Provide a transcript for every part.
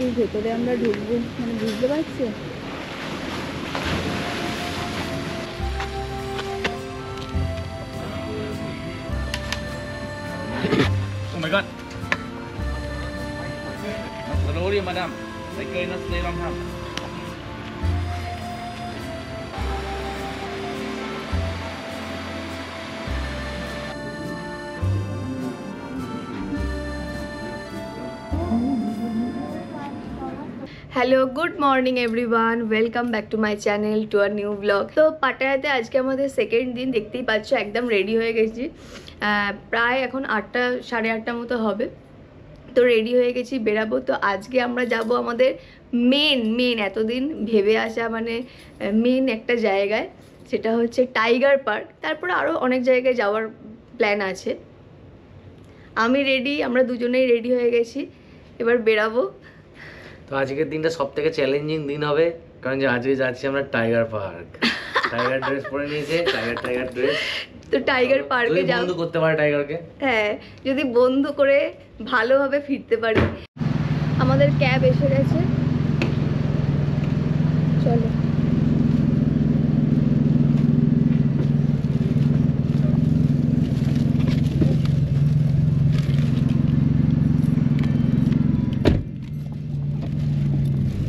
এর ভেতরে আমরা ঢুকবো, মানে বুঝতে পারছি। Oh my god. Slowly, madam. They cannot stay long time. Hello, good morning everyone, welcome back to my channel to our new blog. তো পাটায়াতে আজকে আমাদের সেকেন্ড দিন, দেখতেই পাচ্ছ একদম রেডি হয়ে গেছি। প্রায় এখন 8টা সাড়ে 8টা মতো হবে। তো রেডি হয়ে গেছি, বেরাবো। তো আজকে আমরা যাব আমাদের মেন এতদিন ভেবে আসা মানে মেন একটা জায়গায়, সেটা হচ্ছে টাইগার পার্ক। তারপরে আরও অনেক জায়গায় যাওয়ার প্ল্যান আছে। আমি রেডি, আমরা দুজনেই রেডি হয়ে গেছি, এবার বেরাবো। তো আজকের দিনটা সবথেকে চ্যালেঞ্জিং দিন হবে, কারণ যে আজকে যাচ্ছি আমরা টাইগার পার্ক। টাইগার ড্রেস পরে নিয়েছে, টাইগার ড্রেস। তো টাইগার পার্কে যাব, বন্ধু করতে পারে টাইগারকে। হ্যাঁ, যদি বন্ধু করে ভালোভাবে ফিরতে পারি। আমাদের ক্যাব এসে গেছে, চলো।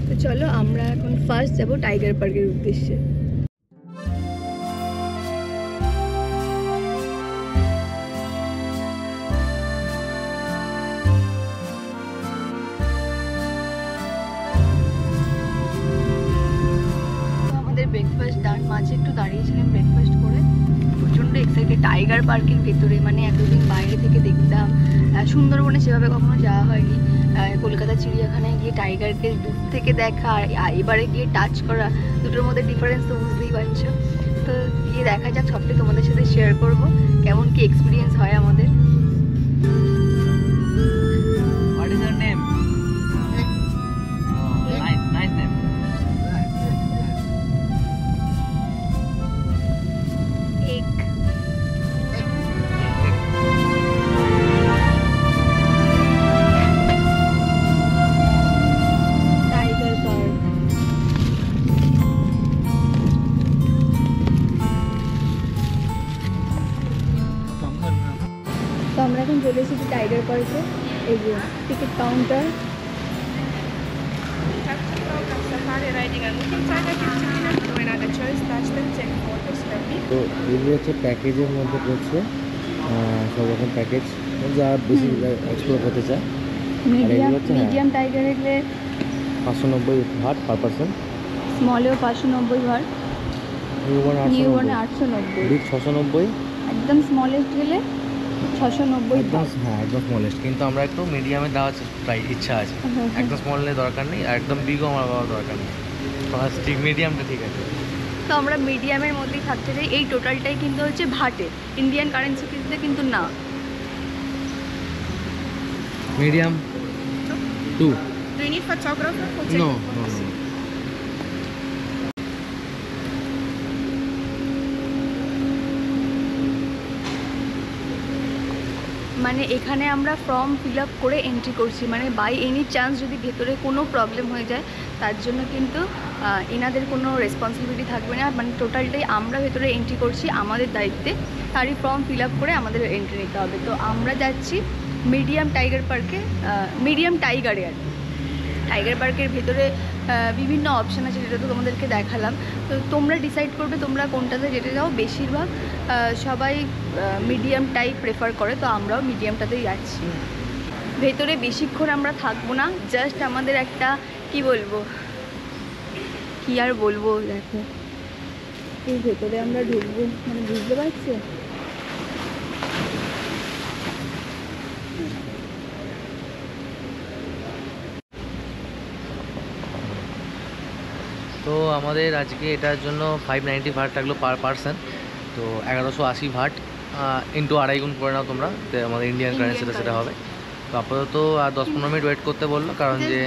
তো চলো, আমরা এখন ফার্স্ট যাব টাইগার পার্কের উদ্দেশ্যে। ব্রেকফাস্ট ডান, মাঝে একটু দাঁড়িয়েছিলাম ব্রেকফাস্ট করে। প্রচণ্ড এক্সাইটেড টাইগার পার্কের ভেতরে, মানে এতদিন বাইরে থেকে দেখতাম, সুন্দরবনে সেভাবে কখনো যাওয়া হয়নি। কলকাতা চিড়িয়াখানায় গিয়ে টাইগারকে দূর থেকে দেখা আর এবারে গিয়ে টাচ করা, দুটোর মধ্যে ডিফারেন্স তো বুঝতেই পারছো। তো গিয়ে দেখা যাক, সবটাই তোমাদের সাথে শেয়ার করবো কেমন কি এক্সপিরিয়েন্স হয় আমাদের। What is your name? Nice name. তো আমরা এখন চলে এসেছি টাইগার পার্কে। এই যে টিকিট কাউন্টার। তো এগুলো হচ্ছে প্যাকেজের মধ্যে পড়ছে, সব রকম প্যাকেজ যা বেশি এক্সপ্লোর করতে চায়। মিডিয়াম টাইগারে গেলে 590 ভাট পার পারসন, স্মলেও 590 ভাট, নিউবর্নে 890, বিগ 690, একদম স্মলেস্ট গেলে 690 ভাট। হ্যাঁ একদম স্মলেস্ট। কিন্তু আমরা একটু মিডিয়ামে দেওয়ার ইচ্ছা আছে। একদম স্মলের দরকার নেই, আর একদম বিগও আমার বাবা দরকার নেই, ঠিক মিডিয়ামটা ঠিক আছে। তো আমরা মিডিয়ামের মধ্যেই থাকতে চাই। এই টোটালটাই কিন্তু হচ্ছে ভাটে, ইন্ডিয়ান কারেন্সিতে কিন্তু না। Medium 2. Do you need photographer? No. মানে এখানে আমরা ফর্ম ফিল আপ করে এন্ট্রি করছি, মানে বাই এনি চান্স যদি ভেতরে কোনো প্রবলেম হয়ে যায় তার জন্য কিন্তু এনাদের কোনো রেসপন্সিবিলিটি থাকবে না। মানে টোটালটাই আমরা ভেতরে এন্ট্রি করছি আমাদের দায়িত্বে, তারই ফর্ম ফিল আপ করে আমাদের এন্ট্রি নিতে হবে। তো আমরা যাচ্ছি মিডিয়াম টাইগার পার্কে, মিডিয়াম টাইগারে আর কি। টাইগার পার্কের ভেতরে বিভিন্ন অপশান আছে, যেটা তো তোমাদেরকে দেখালাম। তো তোমরা ডিসাইড করবে তোমরা কোনটাতে যেতে যাও। বেশিরভাগ সবাই মিডিয়াম টাইপ প্রেফার করে, তো আমরাও মিডিয়ামটাতেই যাচ্ছি। ভেতরে বেশিক্ষণ আমরা থাকবো না, জাস্ট আমাদের একটা কি আর বলবো, দেখো এই ভেতরে আমরা ঢুকবো, মানে বুঝতে পারছি। তো আমাদের আজকে এটার জন্য 590 ভাট লাগলো পার পারসন। তো 1180 ভাট ইন্টু 2.5 গুণ করে নাও তোমরা, আমাদের ইন্ডিয়ান কারেন্সিটা সেটা হবে। তো আপাতত আর 10-15 মিনিট ওয়েট করতে বললো, কারণ যে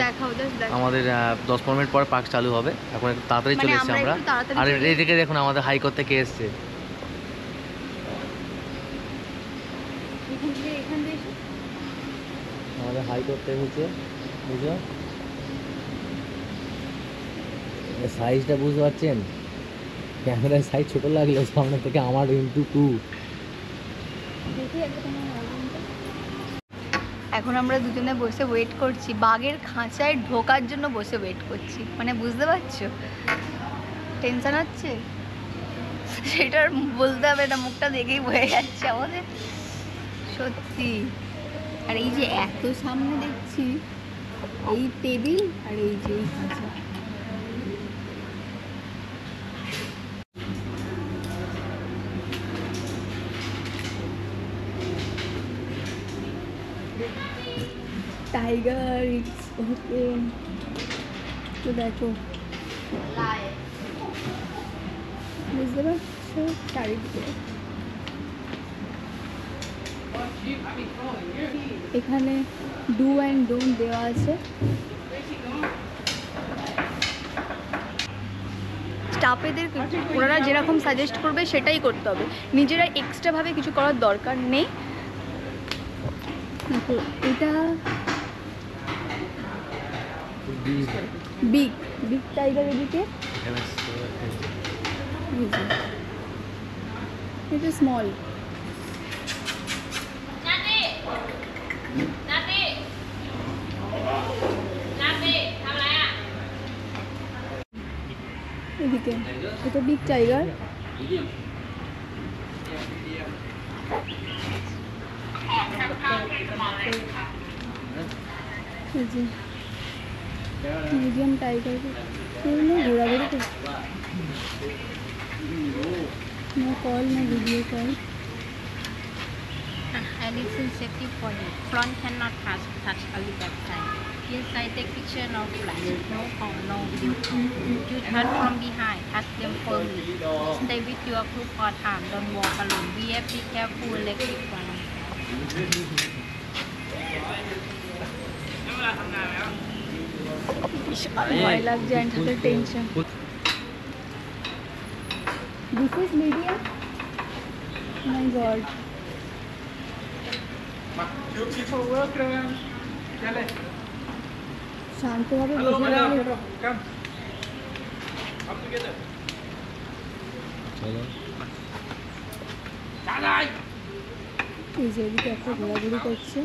আমাদের 10-15 মিনিট পর পার্ক চালু হবে। এখন একটু তাড়াতাড়ি চলে এসেছি আমরা। আর এদিকে দেখুন আমাদের হাইকোর্ট থেকে এসছে। আমাদের হাইকোর্ট থেকে এসেছে, বুঝলো। সাইজটা বুঝতে পারছেন, ক্যামেরার সাইজ ছোট লাগলো সামনে থেকে, আমার *2। এখন আমরা দুজনে বসে ওয়েট করছি, বাঘের খাঁচায় ঢোকার জন্য বসে ওয়েট করছি। মানে বুঝতে পারছো টেনশন হচ্ছে, সেটা আর বলতে হবে না, মুখটা দেখেই বয়ে যাচ্ছে আমাদের সত্যি। আর এই যে এত সামনে দেখছি, এই টেবিল আর এই যে এই খাঁচা, টাইগার ইটস ওপেন। তো দেখো বুঝতে পারছো চারিদিকে, এখানে ডু অ্যান্ড ডোন্ট দেওয়া আছে। স্টাফেদের ওনারা যেরকম সাজেস্ট করবে সেটাই করতে হবে, নিজেরা এক্সট্রাভাবে কিছু করার দরকার নেই। দেখো এটা বিগ বিগ টাইগার, এদিকে এটা স্মল। এদিকে এটা বিগ টাইগার, মিডিয়াম টাইগার ঘোরাঘুরি করছে, no call, no video call. And it's in safety for you. Front cannot touch only back side. Inside take picture, no flash, no call, no video call. You touch from behind, touch them firmly. Stay with your group all time, don't walk alone. Be careful, electric one. ভয় লাগছে and হাতে tension. This is medium. My God. শান্তভাবে বসে রাখলে এই যে এদিকে একটা ঘোরাঘুরি করছে,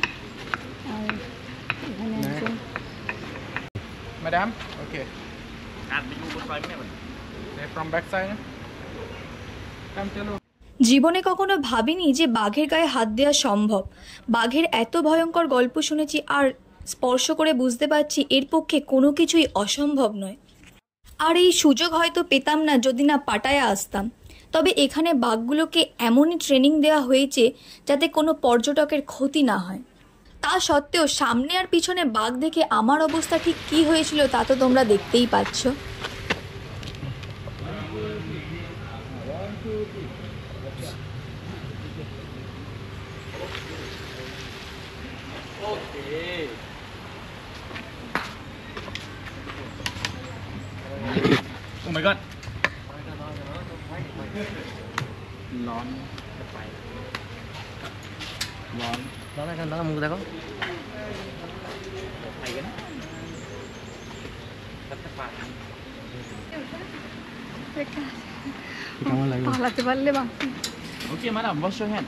আর এখানে একজন Madam, okay. From back side. Come, chalo. জীবনে কখনো ভাবিনি যে বাঘের গায়ে হাত দেওয়া সম্ভব। বাঘের এত ভয়ঙ্কর গল্প শুনেছি আর স্পর্শ করে বুঝতে পারছি এর পক্ষে কোনো কিছুই অসম্ভব নয়। আর এই সুযোগ হয়তো পেতাম না যদি না পাটায়া আসতাম। তবে এখানে বাঘগুলোকে এমনই ট্রেনিং দেওয়া হয়েছে যাতে কোনো পর্যটকের ক্ষতি না হয়। তা সত্ত্বেও সামনে আর পিছনে বাঘ দেখে আমার অবস্থা ঠিক কী হয়েছিল তা তো তোমরা দেখতেই পাচ্ছ। Oh my God. Lawn. Lawn. দাদা এখানে দাদা মুখ দেখো, কেমন লাগলো? পালাতে পারলে বাকি। Okay, madam, wash your hand.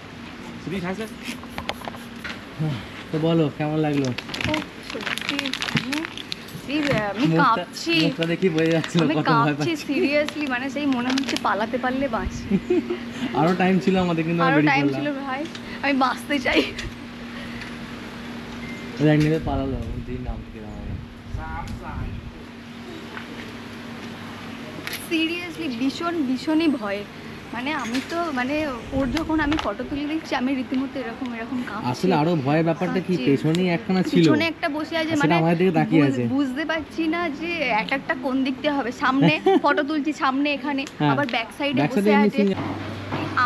Sudhi, has it? তো বলো কেমন লাগলো? ও সত্যি আমি কাঁপছি, মুখটা দেখি বোঝা যাচ্ছিল আমি কত ভয় কাঁপছি পাচ্ছি। সিরিয়াসলি, মানে সেই মনে হচ্ছে পালাতে পারলে বাঁচি। আরো টাইম ছিল আমাদের, কিন্তু আরো টাইম ছিল ভাই, আমি বাঁচতে চাই। দেখ নিলে পালালো দিন নাম থেকে আমাকে। সিরিয়াসলি ভীষণই ভয়। মানে আমি তো মানে ওর যখন আমি ফটো তুলে দিচ্ছি আমি রীতিমতো এরকম কাঁপছি। আসলে আরো ভয়ের ব্যাপারটা কি, পেছনেই একখানা ছিল, পিছনে একটা বসে আছে, সেটা মানে আমাদের দিকে তাকিয়ে আছে। বুঝতে পারছি না যে একটা কোন দিক দিয়ে হবে। সামনে ফটো তুলছি, সামনে এখানে হ্যাঁ, আবার ব্যাক সাইডে back side বসে এ আছে। এমনি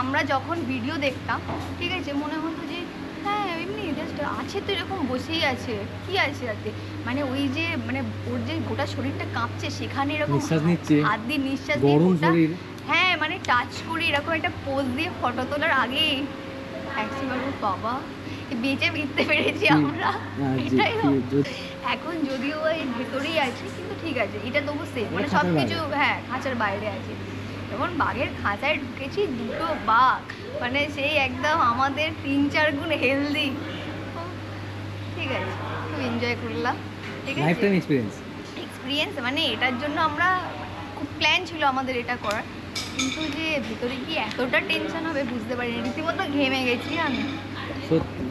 আমরা যখন ভিডিও দেখতাম ঠিক আছে মনে হতো যে হ্যাঁ এমনি জাস্ট আছে তো, এরকম বসেই আছে, কি আছে রাতে। মানে ওই যে মানে ওর যে গোটা শরীরটা কাঁপছে সেখানে এরকম নিঃশ্বাস নিচ্ছে, হাত দিয়ে নিঃশ্বাস দিয়ে গরম গোটা, শরীর। হ্যাঁ মানে টাচ করে এরকম একটা পোজ দিয়ে ফটো তোলার আগে একবার বাবা বেঁচে ফিরতে পেরেছি আমরা, এটাই এখন যদিও এই ভেতরেই আছি কিন্তু ঠিক আছে, এটা তবু সেফ, মানে সব কিছু হ্যাঁ খাঁচার বাইরে আছে। যখন বাঘের খাঁচায় ঢুকেছি, দুটো বাঘ মানে সেই একদম আমাদের 3-4 গুণ হেলদি, ঠিক আছে, খুব এনজয় করলাম। ঠিক আছে, এক্সপিরিয়েন্স মানে এটার জন্য আমরা খুব প্ল্যান ছিল আমাদের এটা করার, কিন্তু যে ভিতরে গিয়ে এতটা টেনশন হবে বুঝতে পারিনি, রীতিমতো ঘেমে গেছি আমি।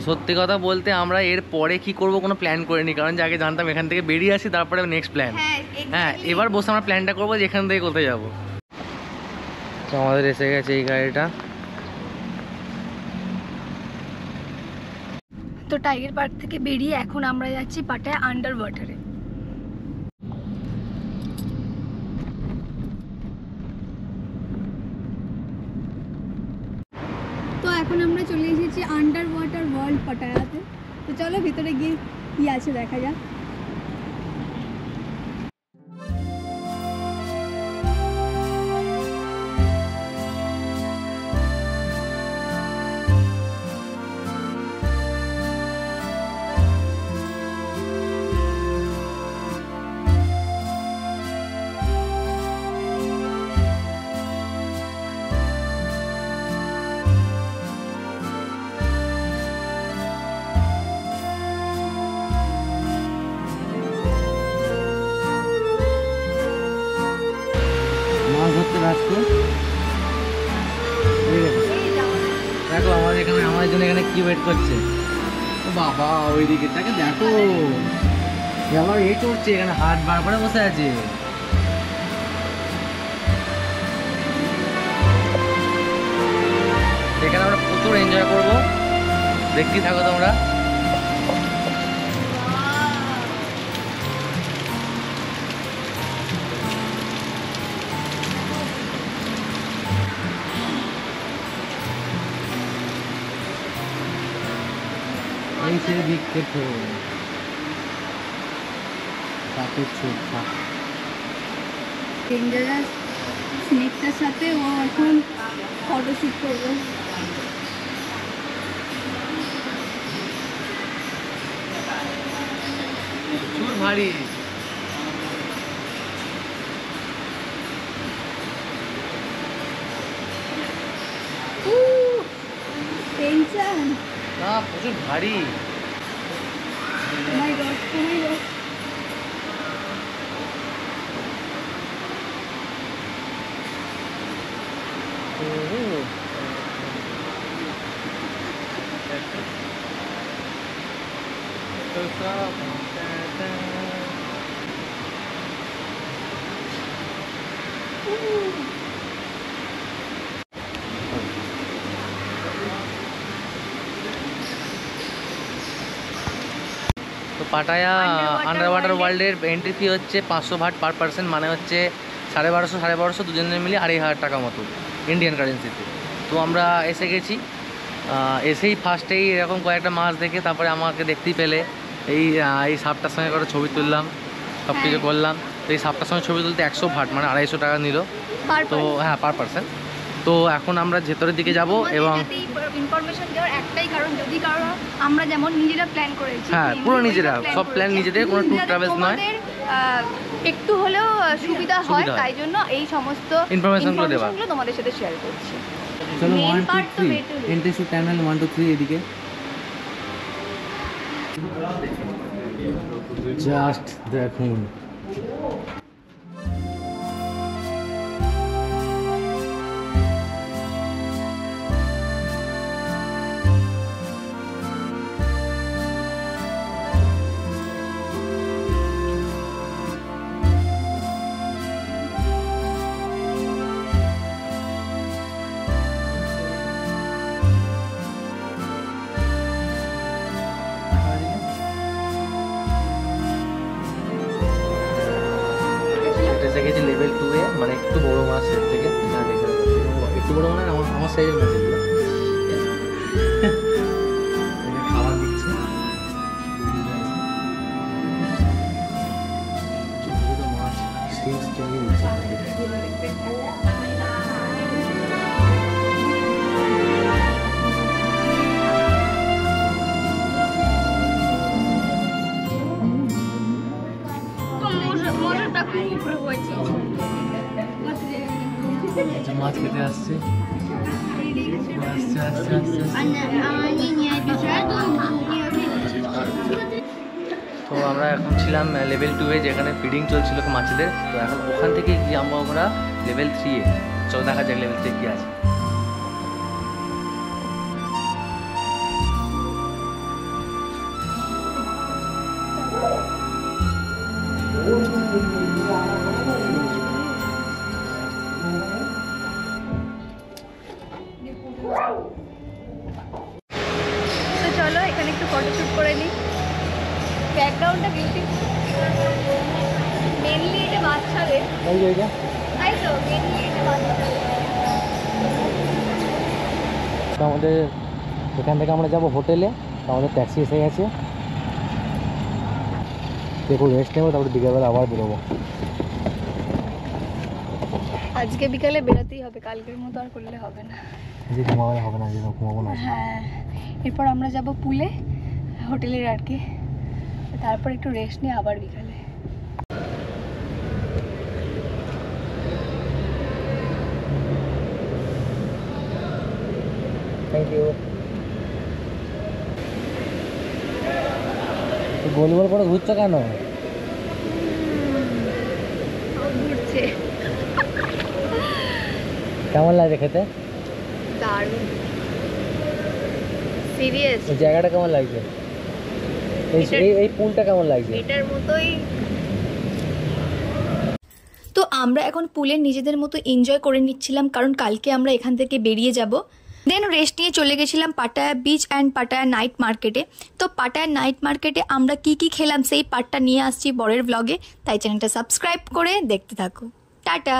সত্যি কথা বলতে আমরা এর পরে কি করব কোনো প্ল্যান করিনি, কারণ যে আগে জানতাম এখান থেকে বেরিয়ে আসি তারপরে নেক্সট প্ল্যান। হ্যাঁ, এবার বসে আমরা প্ল্যানটা করবো যে এখান থেকে কোথায় যাবো। তো আমাদের এসে গেছে এই গাড়িটা। তো টাইগার পার্ক থেকে বেরিয়ে এখন আমরা যাচ্ছি পাটায়া আন্ডার ওয়াটারে। তো এখন আমরা চলে এসেছি আন্ডার ওয়াটার ওয়ার্ল্ড পাটায়াতে। তো চলো ভিতরে গিয়ে কি আছে দেখা যাক। মাছ ধরতে ব্যস্ত। দেখো আমাদের এখানে, আমাদের জন্য এখানে কি ওয়েট করছে। ও বাবা, ওইদিকে তাকে দেখো, আবার এ করছে এখানে, হাত বার করে বসে আছে। এখানে আমরা প্রচুর এনজয় করবো, দেখতেই থাকো তোমরা। ऐसे दिखते थे काफी छोटा ডেঞ্জারাস স্নেকটার সাথে ও এখন ফটোশ্যুট করবে। প্রচুর ভারী। টেনশন, না প্রচুর ভারী। ও মাই গড, ও মাই গড। তো পাটায়া আন্ডার ওয়াটার ওয়ার্ল্ডের এন্ট্রি ফি হচ্ছে 500 ভাট পার পার্সন, মানে হচ্ছে 1250 দুজনের মিলে 2500 টাকা মতো ইন্ডিয়ান কারেন্সিতে। তো আমরা এসে গেছি, এসেই ফার্স্টেই এরকম কয়েকটা মাছ দেখে তারপরে আমাকে দেখতেই পেলে এই সাপটার সঙ্গে করে ছবি তুললাম, সব কিছু করলাম। তো এই সাপটার সঙ্গে ছবি তুলতে 100 ভাট মানে 250 টাকা নিল। তো হ্যাঁ, পার পার্সন। তো এখন আমরা ভেতরের দিকে যাব এবং ইনফরমেশন দেওয়ার একটাই কারণ, যদি কারো আমরা যেমন নিজেরা প্ল্যান করেছি, হ্যাঁ পুরো নিজেরা, সব প্ল্যান নিজেদের, কোনো ট্যুর ট্রাভেলস নয়, একটু হলেও সুবিধা হয়, তাই জন্য এই সমস্ত ইনফরমেশনগুলো দেওয়া তোমাদের সাথে শেয়ার করছি। চলো Main 1 part 2 তো 3 বেটুল। এন্ট্রি টু টানেল 1 2 3 এদিকে জাস্ট দেখুন। এসে গেছি লেভেল 2 এ, মানে একটু বড় মাছের থেকে। এখানে দেখে একটু বড় মানে আমার সাইজের মাছ এগুলো। খাবার দিচ্ছে, ছোট ছোট মাছ স্টিমস চলে দিচ্ছে। Попробуйте. মাছ খেতে আসছে আসছে আসছে আসছে Они не обижают, не обидят. তো আমরা এখন ছিলাম লেভেল 2-এ, যেখানে ফিডিং চলছিল মাছেদের। তো এখন ওখান থেকে যাবো আমরা লেভেল 3-এ। চলো দেখা যাক লেভেল 3 কি আছে। তো চলো এখানে একটু ফটোশ্যুট করে নিই। ব্যাকগ্রাউন্ডটা বিউটি, মেনলি এটা বাচ্চাদের, তাই তো মেনলি এটা বাচ্চাদের। তো আমাদের এখান থেকে আমরা যাব হোটেলে। তো আমাদের ট্যাক্সি এসে গেছে, একটু রেস্ট নেবো, তারপরে বিকেলবেলা আবার বেরোবো। আজকে বিকালে বেরোতেই হবে, কালকের মতো আর করলে হবে না। যে ঘুমাবে হবে না, যে ঘুমাবো না। হ্যাঁ, এরপর আমরা যাব পুলে হোটেলের আর কি, তারপর একটু রেস্ট নিয়ে আবার বিকালে। Thank you. গোল গোল করে ঘুরছো কেন? ঘুরছে, কেমন লাগছে খেতে? দারুণ, সিরিয়াস। এই জায়গাটা কেমন লাগছে? এই পুলটা কেমন লাগছে? এটার মতোই। তো আমরা এখন পুলে নিজেদের মতো এনজয় করে নিচ্ছিলাম, কারণ কালকে আমরা এখান থেকে বেরিয়ে যাব। দেন রেস্ট নিয়ে চলে গেছিলাম Pattaya beach and Pattaya night মার্কেটে। তো পাটায়া নাইট মার্কেটে আমরা কি কি খেলাম সেই পার্টটা নিয়ে আসছি পরের ব্লগে, তাই চ্যানেলটা সাবস্ক্রাইব করে দেখতে থাকো। টাটা।